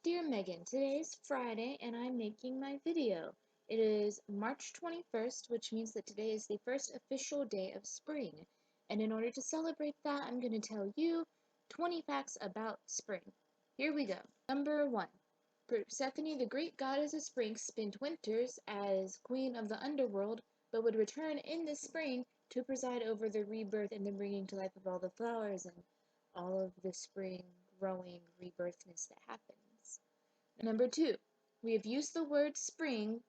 Dear Megan, today is Friday and I'm making my video. It is March 21st, which means that today is the first official day of spring. And in order to celebrate that, I'm going to tell you 20 facts about spring. Here we go. Number 1. Persephone, the great goddess of spring, spent winters as queen of the underworld, but would return in the spring to preside over the rebirth and the bringing to life of all the flowers and all of the spring growing rebirthness that happens. Number 2, we have used the word spring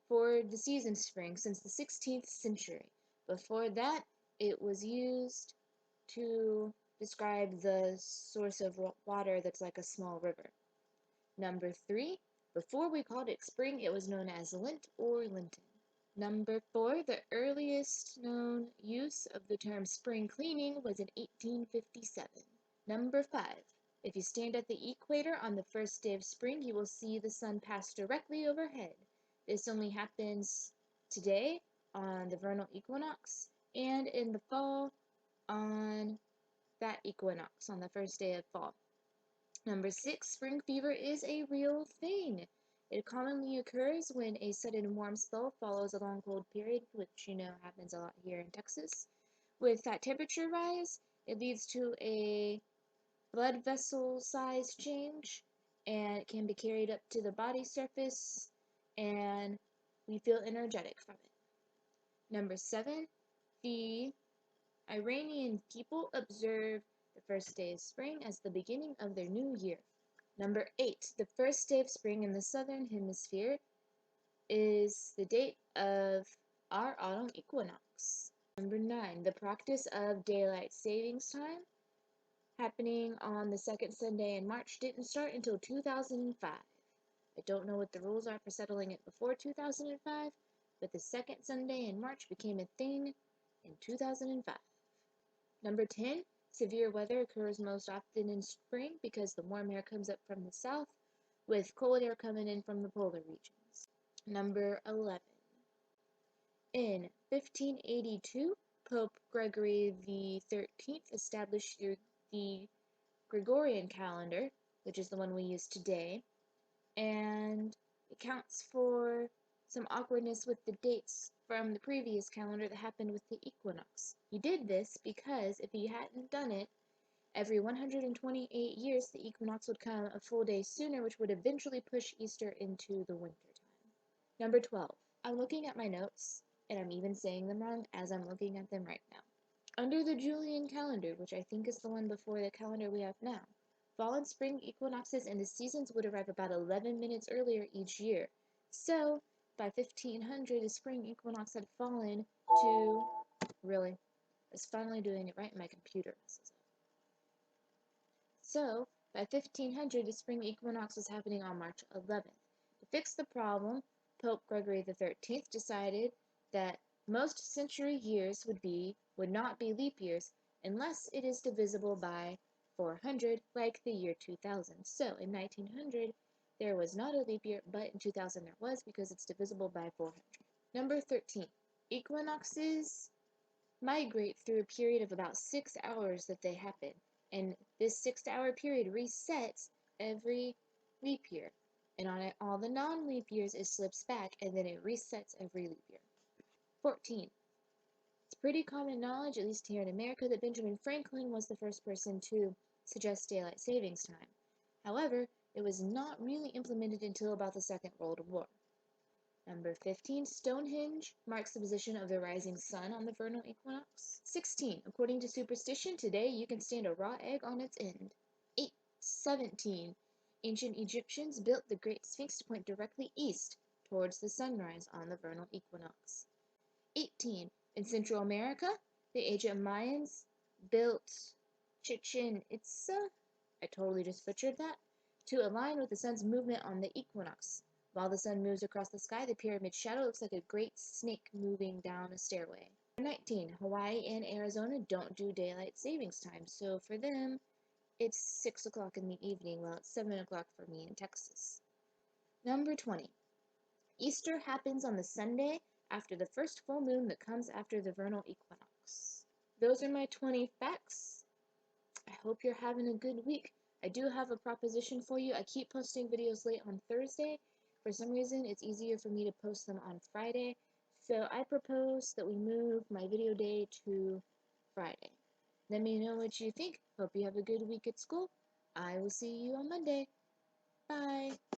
for the season spring since the 16th century. Before that, it was used to describe the source of water that's like a small river. Number 3, before we called it spring, it was known as Lent or Lenten. Number 4, the earliest known use of the term spring cleaning was in 1857. Number 5, if you stand at the equator on the first day of spring, you will see the sun pass directly overhead. This only happens today on the vernal equinox and in the fall on that equinox on the first day of fall. Number 6, spring fever is a real thing. It commonly occurs when a sudden warm spell follows a long cold period, which happens a lot here in Texas. With that temperature rise, it leads to a blood vessel size change, and it can be carried up to the body surface, and we feel energetic from it. Number 7, the Iranian people observe the first day of spring as the beginning of their new year. Number 8, the first day of spring in the southern hemisphere is the date of our autumn equinox. Number 9, the practice of daylight savings time happening on the second Sunday in March didn't start until 2005. I don't know what the rules are for settling it before 2005, but the second Sunday in March became a thing in 2005. Number 10, severe weather occurs most often in spring because the warm air comes up from the south, with cold air coming in from the polar regions. Number 11, in 1582, Pope Gregory XIII established the Gregorian calendar, which is the one we use today, and it accounts for some awkwardness with the dates from the previous calendar that happened with the equinox. He did this because if he hadn't done it, every 128 years the equinox would come a full day sooner, which would eventually push Easter into the winter time. Number 12. I'm looking at my notes, and I'm even saying them wrong as I'm looking at them right now. Under the Julian calendar, which I think is the one before the calendar we have now, fall and spring equinoxes and the seasons would arrive about 11 minutes earlier each year. So, by 1500, the spring equinox had fallen to... Really? I was finally doing it right and my computer messes up. So, by 1500, the spring equinox was happening on March 11th. To fix the problem, Pope Gregory XIII decided that most century years would not be leap years unless it is divisible by 400, like the year 2000. So in 1900, there was not a leap year, but in 2000 there was because it's divisible by 400. Number 13, equinoxes migrate through a period of about 6 hours that they happen, and this 6-hour period resets every leap year. And on all the non-leap years, it slips back, and then it resets every leap year. 14. It's pretty common knowledge, at least here in America, that Benjamin Franklin was the first person to suggest daylight savings time. However, it was not really implemented until about the Second World War. Number 15, Stonehenge marks the position of the rising sun on the vernal equinox. 16, according to superstition, today you can stand a raw egg on its end. 17, ancient Egyptians built the Great Sphinx to point directly east towards the sunrise on the vernal equinox. 18, in Central America, the ancient Mayans built Chichen Itza, I totally just butchered that, to align with the sun's movement on the equinox. While the sun moves across the sky, the pyramid shadow looks like a great snake moving down a stairway. 19, Hawaii and Arizona don't do daylight savings time, so for them, it's 6 o'clock in the evening, while it's 7 o'clock for me in Texas. Number 20, Easter happens on the Sunday after the first full moon that comes after the vernal equinox. Those are my 20 facts. I hope you're having a good week. I do have a proposition for you. I keep posting videos late on Thursday. For some reason, it's easier for me to post them on Friday. So I propose that we move my video day to Friday. Let me know what you think. Hope you have a good week at school. I will see you on Monday. Bye.